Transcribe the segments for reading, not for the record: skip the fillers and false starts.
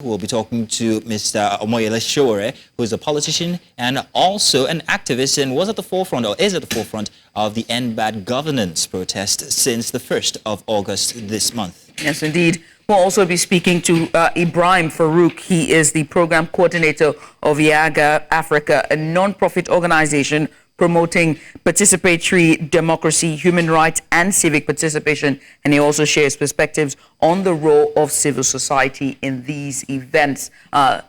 We'll be talking to Mr. Omoyele Sowore, who is a politician and also an activist and was at the forefront or is at the forefront of the End Bad Governance protest since the 1st of August this month. Yes, indeed. We'll also be speaking to Ibrahim Faruk. He is the program coordinator of Gboyega Africa, a non-profit organization promoting participatory democracy, human rights, and civic participation. And he also shares perspectives on the role of civil society in these events.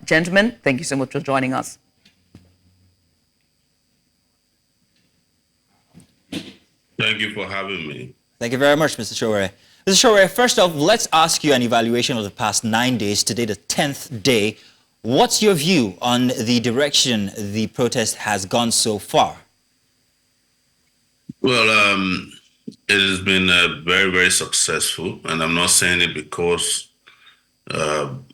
Gentlemen, thank you so much for joining us. Thank you for having me. Thank you very much, Mr. Sowore. Mr. Sowore, first off, let's ask you an evaluation of the past 9 days, today the 10th day. What's your view on the direction the protest has gone so far? Well, it has been very, very successful, and I'm not saying it because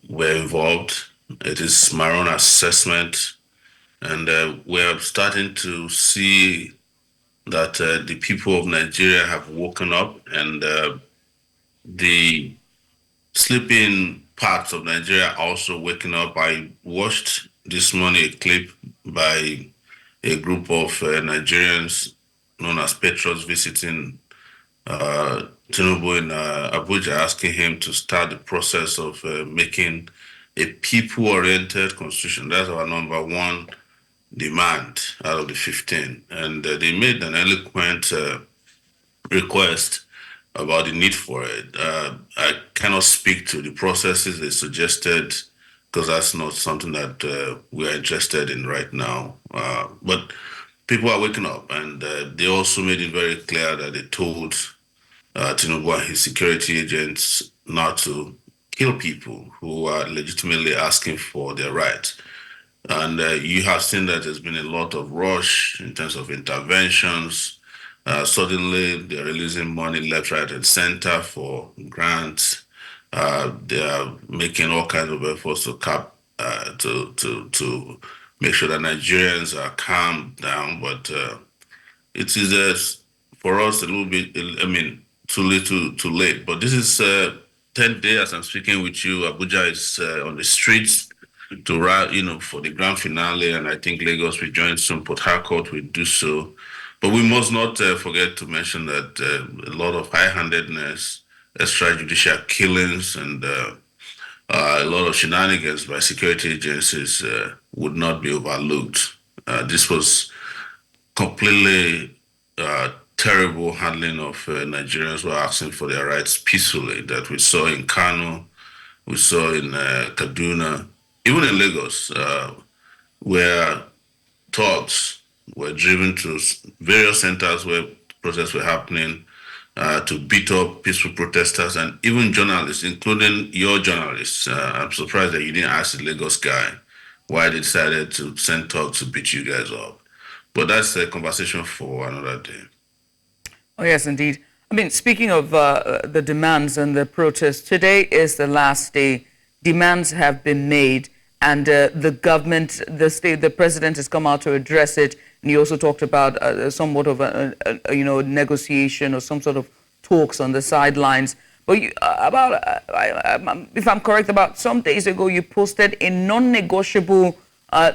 we're involved. It is my own assessment, and we're starting to see that the people of Nigeria have woken up, and the sleeping parts of Nigeria are also waking up. I watched this morning a clip by a group of Nigerians known as patriots visiting Tinubu in Abuja, asking him to start the process of making a people-oriented constitution. That's our number one demand out of the 15. And they made an eloquent request about the need for it. I cannot speak to the processes they suggested because that's not something that we are interested in right now. But people are waking up, and they also made it very clear that they told Tinubu and his security agents not to kill people who are legitimately asking for their rights. And you have seen that there's been a lot of rush in terms of interventions. Suddenly, they're releasing money left, right, and center for grants. They are making all kinds of efforts to to make sure that Nigerians are calmed down, but it is for us a little bit, too little, too late. But this is 10th day as I'm speaking with you. Abuja is on the streets to for the grand finale, and I think Lagos will join soon. Port Harcourt will do so. But we must not forget to mention that a lot of high-handedness, extrajudicial killings, and a lot of shenanigans by security agencies would not be overlooked. This was completely terrible handling of Nigerians who are asking for their rights peacefully that we saw in Kano, we saw in Kaduna, even in Lagos, where thugs were driven to various centers where protests were happening to beat up peaceful protesters and even journalists, including your journalists. I'm surprised that you didn't ask the Lagos guy why they decided to send thugs to beat you guys up. But that's a conversation for another day. Oh, yes, indeed. I mean, speaking of the demands and the protests, today is the last day. Demands have been made, and the government, the president has come out to address it. And he also talked about somewhat of a negotiation or some sort of talks on the sidelines. But if I'm correct, about some days ago, you posted a non-negotiable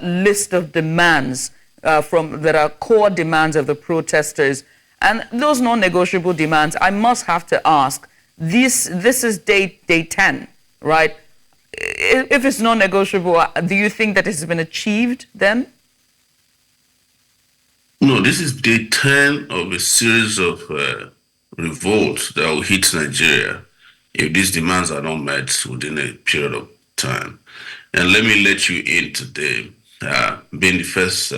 list of demands that are core demands of the protesters. And those non-negotiable demands, I must have to ask, this is day 10, right? If it's non-negotiable, do you think that it has been achieved then? No, this is day 10 of a series of revolts that will hit Nigeria if these demands are not met within a period of time. And let me let you in today, being the first,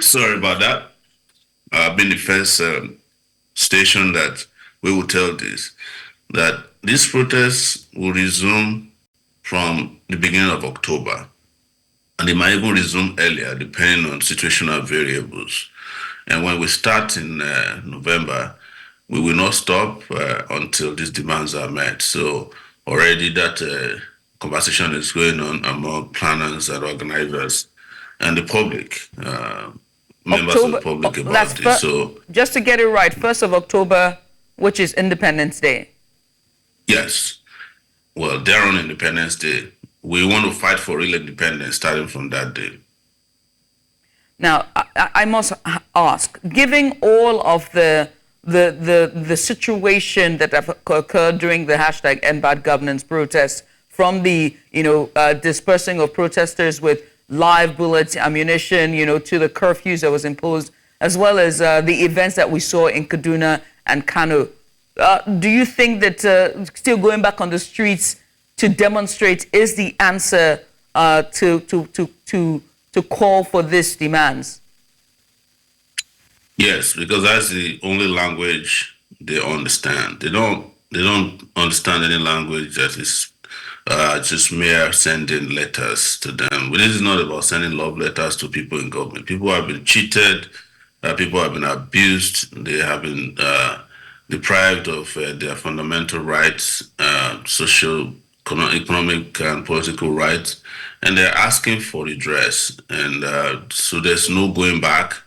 sorry about that, being the first station that we will tell this, that these protests will resume from the beginning of October. And they might even resume earlier, depending on situational variables. And when we start in November, we will not stop until these demands are met. So already that conversation is going on among planners and organizers and the public, members of the public about this. So just to get it right, 1st of October, which is Independence Day. Yes. well, their own Independence Day. We want to fight for real independence starting from that day. Now, I must ask, given all of the situation that have occurred during the hashtag End Bad Governance protests, from the dispersing of protesters with live bullets, ammunition, to the curfews that was imposed, as well as the events that we saw in Kaduna and Kano, do you think that still going back on the streets to demonstrate is the answer to call for these demands? Yes, because that's the only language they understand. They don't understand any language that is just mere sending letters to them. But this is not about sending love letters to people in government. People have been cheated. People have been abused. They have been deprived of their fundamental rights, social, economic, and political rights, and they're asking for redress. And so there's no going back.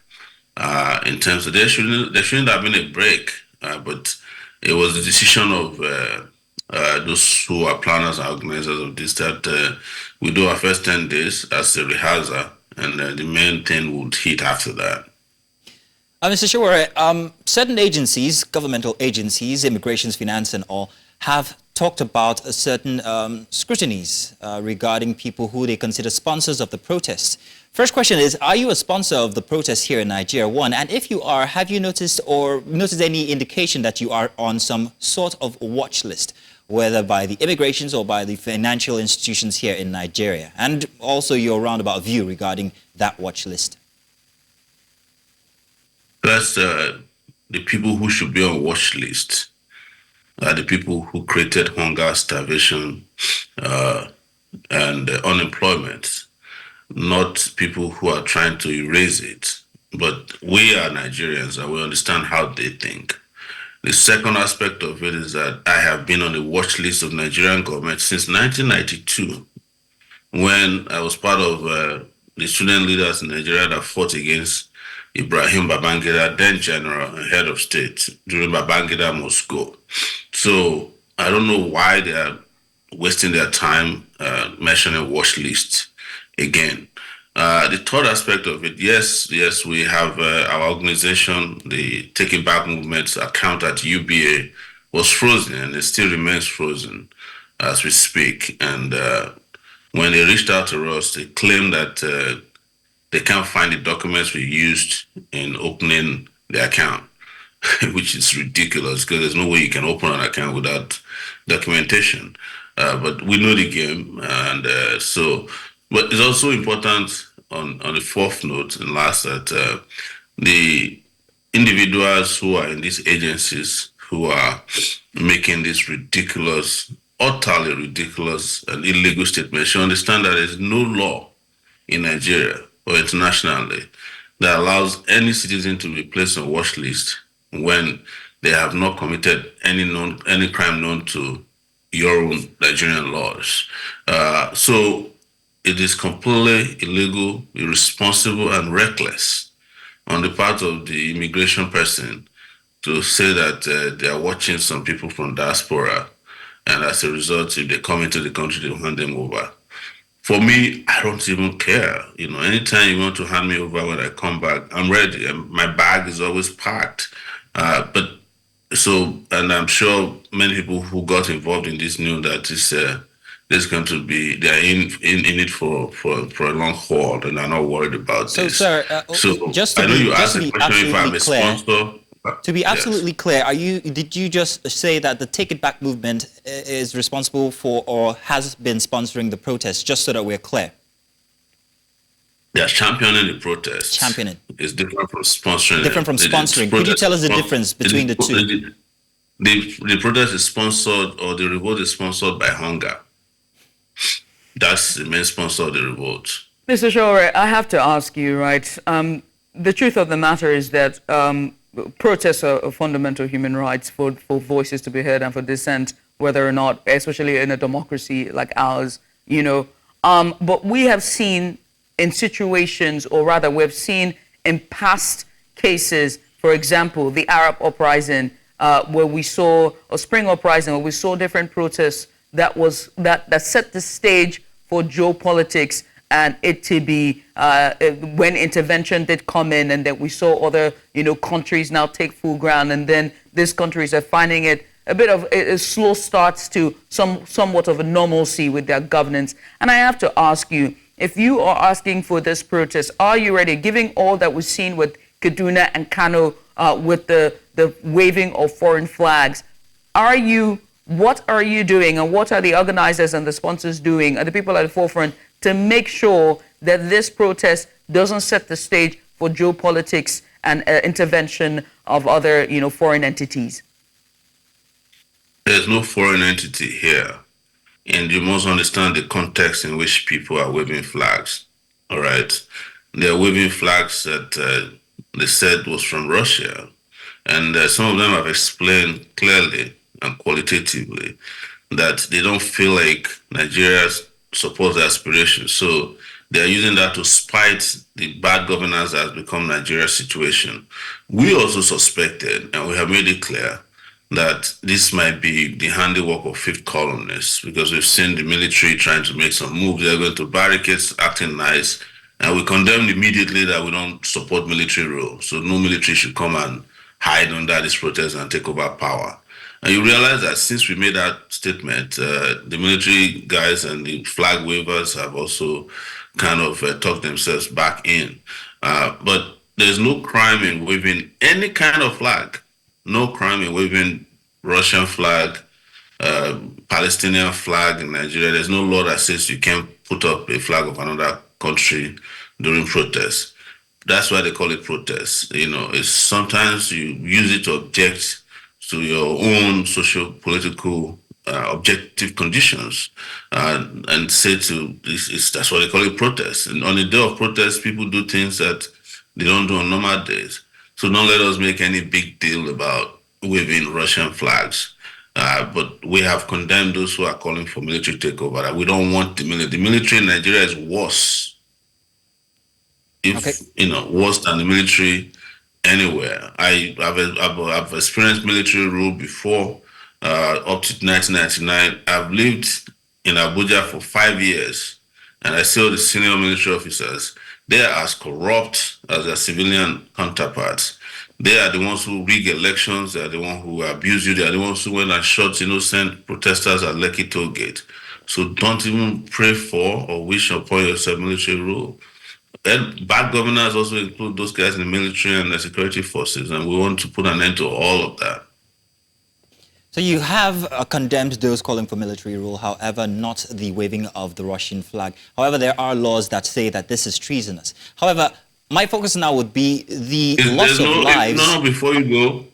In terms of there shouldn't have been a break, but it was the decision of those who are planners and organizers of this that we do our first 10 days as a rehearsal, and the main thing would hit after that. Mr. Sowore, certain agencies, governmental agencies, immigrations, finance and all, have talked about certain scrutinies regarding people who they consider sponsors of the protests. First question is, are you a sponsor of the protests here in Nigeria? One, and if you are, have you noticed any indication that you are on some sort of watch list, whether by the immigrations or by the financial institutions here in Nigeria? And also your roundabout view regarding that watch list. That's the people who should be on watch list. The people who created hunger, starvation, and unemployment, not people who are trying to erase it. But we are Nigerians and we understand how they think. The second aspect of it is that I have been on the watch list of Nigerian government since 1992, when I was part of the student leaders in Nigeria that fought against Ibrahim Babangida, then general and head of state, during Babangida Moscow. So I don't know why they are wasting their time mentioning watch list again. The third aspect of it, yes, we have our organization, the Take It Back Movement's account at UBA was frozen, and it still remains frozen as we speak. And when they reached out to us, they claimed that they can't find the documents we used in opening the account, which is ridiculous because there's no way you can open an account without documentation. But we know the game, and but it's also important on the fourth note and last that the individuals who are in these agencies who are making this ridiculous, utterly ridiculous and illegal statement should understand that there's no law in Nigeria or internationally that allows any citizen to be placed on watch list when they have not committed any crime known to your own Nigerian laws. So it is completely illegal, irresponsible, and reckless on the part of the immigration person to say that they are watching some people from diaspora, and as a result, if they come into the country, they'll hand them over. For me, I don't even care. Anytime you want to hand me over when I come back, I'm ready. And my bag is always packed. And I'm sure many people who got involved in this knew that there's going to be, they're in it for a long haul, and I'm not worried about this. So, sir, just to be absolutely clear, to be absolutely clear, did you just say that the Take It Back movement is responsible for or has been sponsoring the protests, just so that we're clear? They're championing the protests. Championing. It's different from sponsoring. Different from sponsoring. Could you tell us the difference between the two? The protest is sponsored, or the revolt is sponsored by hunger. That's the main sponsor of the revolt. Mr. Sowore, I have to ask you, right? The truth of the matter is that protests are fundamental human rights for voices to be heard and for dissent, whether or not, especially in a democracy like ours, But we have seen in situations, or rather we've seen in past cases, for example, the Arab uprising, where we saw, or spring uprising, where we saw different protests that set the stage for geopolitics and it to be when intervention did come in, and that we saw other countries now take full ground, and then these countries are finding it a bit of a slow starts to somewhat of a normalcy with their governance. And I have to ask you, if you are asking for this protest, are you ready, given all that we've seen with Kaduna and Kano, with the waving of foreign flags? What are you doing, and what are the organizers and the sponsors doing, are the people at the forefront, to make sure that this protest doesn't set the stage for geopolitics and intervention of other foreign entities? There's no foreign entity here, and you must understand the context in which people are waving flags. All right, they're waving flags that they said was from Russia, and some of them have explained clearly and qualitatively that they don't feel like Nigeria supports their aspirations. So they're using that to spite the bad governance that has become Nigeria's situation. We also suspected, and we have made it clear, that this might be the handiwork of fifth columnists, because we've seen the military trying to make some moves. They're going to barricades, acting nice, and we condemned immediately that we don't support military rule. So no military should come and hide under this protest and take over power. And you realize that since we made that statement, the military guys and the flag wavers have also kind of tucked themselves back in. But there's no crime in waving any kind of flag. No crime in waving Russian flag, Palestinian flag in Nigeria. There's no law that says you can't put up a flag of another country during protests. That's why they call it protests. It's sometimes you use it to object to your own social, political, objective conditions, and say to this, that's why they call it protest. And on the day of protest, people do things that they don't do on normal days. So don't let us make any big deal about waving Russian flags. But we have condemned those who are calling for military takeover. We don't want the military. The military in Nigeria is worse. Worse than the military anywhere. I've experienced military rule before, up to 1999. I've lived in Abuja for 5 years, and I saw the senior military officers. They are as corrupt as their civilian counterparts. They are the ones who rig elections. They are the ones who abuse you. They are the ones who went and shot innocent protesters at Lekki toll gate. So don't even pray for or wish upon yourself military rule. And bad governors also include those guys in the military and the security forces, and we want to put an end to all of that. So you have condemned those calling for military rule, however, not the waving of the Russian flag. However, there are laws that say that this is treasonous. However, my focus now would be the loss of lives.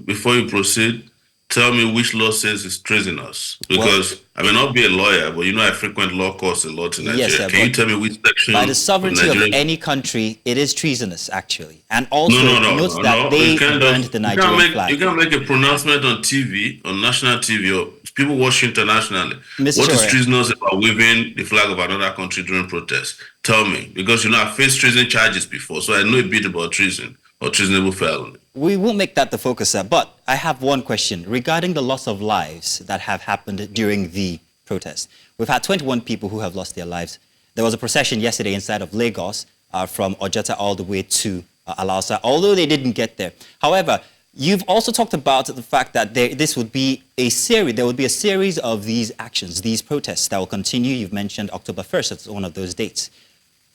Before you proceed, tell me which law says it's treasonous. Because I may not be a lawyer, but I frequent law courses a lot in Nigeria. Yes, sir, can you tell me which section? By the sovereignty of any country, it is treasonous, actually. And also note that they burned the Nigerian flag. You can't make a pronouncement on TV, on national TV, or people watch internationally. What is treasonous about waving the flag of another country during protests? Tell me. Because I've faced treason charges before, so I know a bit about treason or treasonable felony. We will make that the focus, sir. But I have one question regarding the loss of lives that have happened during the protest. We've had 21 people who have lost their lives. There was a procession yesterday inside of Lagos from Ojota all the way to Alausa, although they didn't get there. However, you've also talked about the fact that there would be a series of these actions, these protests that will continue. You've mentioned October 1st as one of those dates.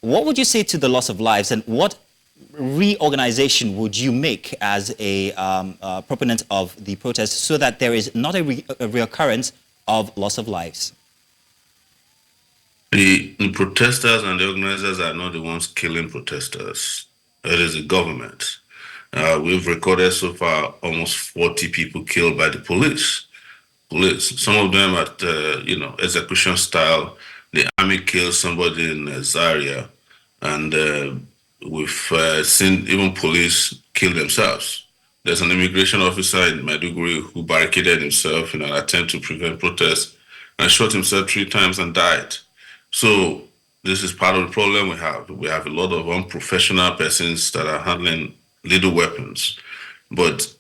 What would you say to the loss of lives, and what reorganization would you make as a proponent of the protest so that there is not a reoccurrence of loss of lives? The protesters and the organizers are not the ones killing protesters. It is the government. We've recorded so far almost 40 people killed by the police. Some of them at execution style. The army killed somebody in Zaria, and we've seen even police kill themselves. There's an immigration officer in Maiduguri who barricaded himself in an attempt to prevent protests and shot himself 3 times and died. So this is part of the problem we have. We have a lot of unprofessional persons that are handling little weapons. But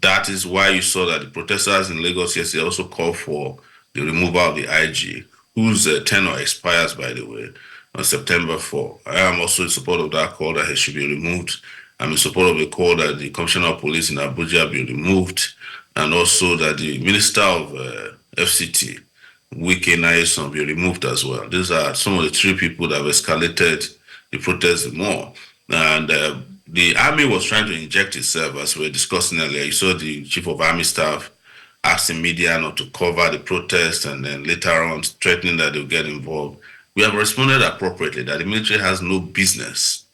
that is why you saw that the protesters in Lagos yesterday also called for the removal of the IG, whose tenure expires, by the way, on September 4. I am also in support of that call that he should be removed. I'm in support of the call that the Commissioner of Police in Abuja be removed, and also that the Minister of FCT, Wike Nayeson, be removed as well. These are some of the three people that have escalated the protest more. And the army was trying to inject itself, as we were discussing earlier. You saw the Chief of Army Staff asking media not to cover the protest, and then later on threatening that they'll get involved. We have responded appropriately that the military has no business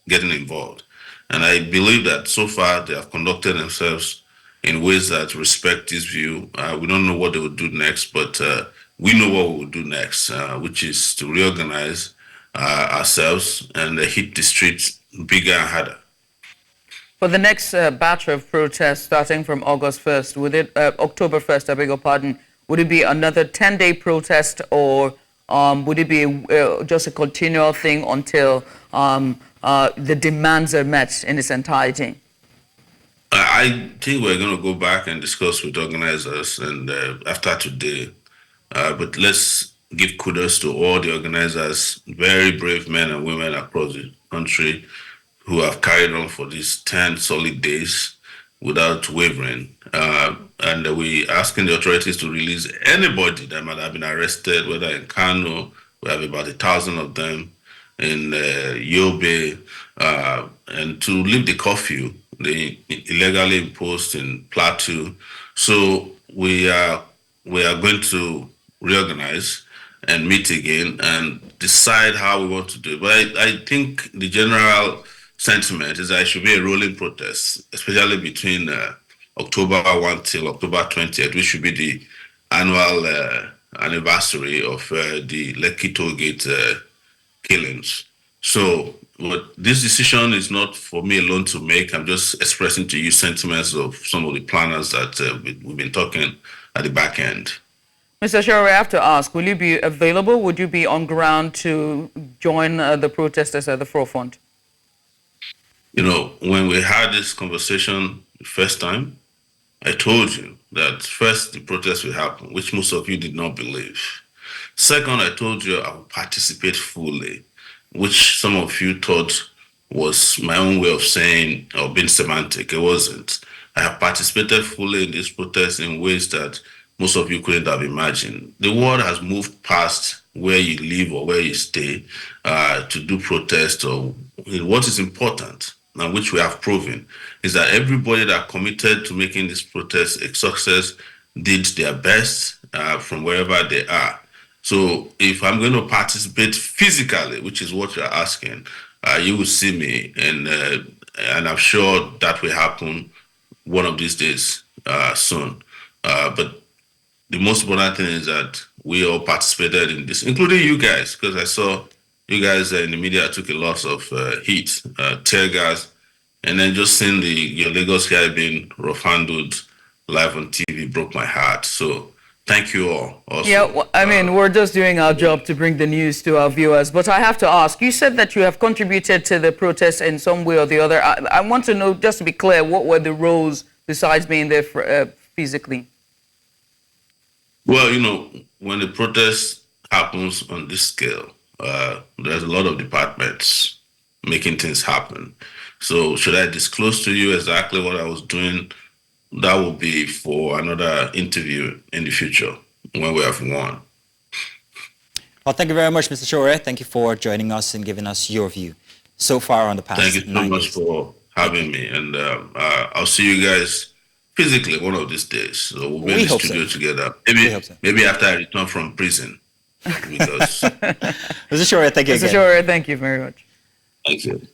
getting involved. And I believe that so far they have conducted themselves in ways that respect this view. We don't know what they will do next, but we know what we will do next, which is to reorganize ourselves and hit the streets bigger and harder. For the next batch of protests starting from August 1st, October 1st, I beg your pardon, would it be another 10-day protest, or would it be just a continual thing until the demands are met in its entirety? I think we're going to go back and discuss with organizers and after today. But let's give kudos to all the organizers, very brave men and women across the country who have carried on for these 10 solid days without wavering. And we're asking the authorities to release anybody that might have been arrested, whether in Kano, we have about 1,000 of them, in Yobe, and to leave the curfew they illegally imposed in Plateau. So we are going to reorganize and meet again and decide how we want to do it. But I think the general sentiment is that it should be a rolling protest, especially between October 1 till October 20th, which should be the annual anniversary of the Lekki Toll Gate killings. So this decision is not for me alone to make. I'm just expressing to you sentiments of some of the planners that we've been talking at the back end. Mr. Sowore, I have to ask, will you be available? Would you be on ground to join the protesters at the forefront? You know, when we had this conversation the first time, I told you that first the protest will happen, which most of you did not believe. Second, I told you I would participate fully, which some of you thought was my own way of saying or being semantic. It wasn't. I have participated fully in this protest in ways that most of you couldn't have imagined. The world has moved past where you live or where you stay to do protest. Or what is important, and which we have proven, is that everybody that committed to making this protest a success did their best from wherever they are. So if I'm going to participate physically, which is what you're asking, you will see me, and I'm sure that will happen one of these days soon. But the most important thing is that we all participated in this, including you guys, because I saw you guys in the media took a lot of heat, tear gas, and then just seeing your Lagos guy being rough handled live on TV broke my heart. So thank you all. Also. Yeah, well, I mean, we're just doing our job to bring the news to our viewers. But I have to ask, you said that you have contributed to the protest in some way or the other. I want to know, just to be clear, what were the roles besides being there physically? Well, you know, when the protest happens on this scale, there's a lot of departments making things happen. So should I disclose to you exactly what I was doing? That will be for another interview in the future when we have won. Well, thank you very much, Mr. Sowore. Thank you for joining us and giving us your view so far on the past 9 days. Thank you so much for having me. And I'll see you guys physically one of these days. So we'll be in the studio together. Maybe after I return from prison. Because Mr. Sowore, thank you again. Mr. Sowore, thank you very much. Thank you.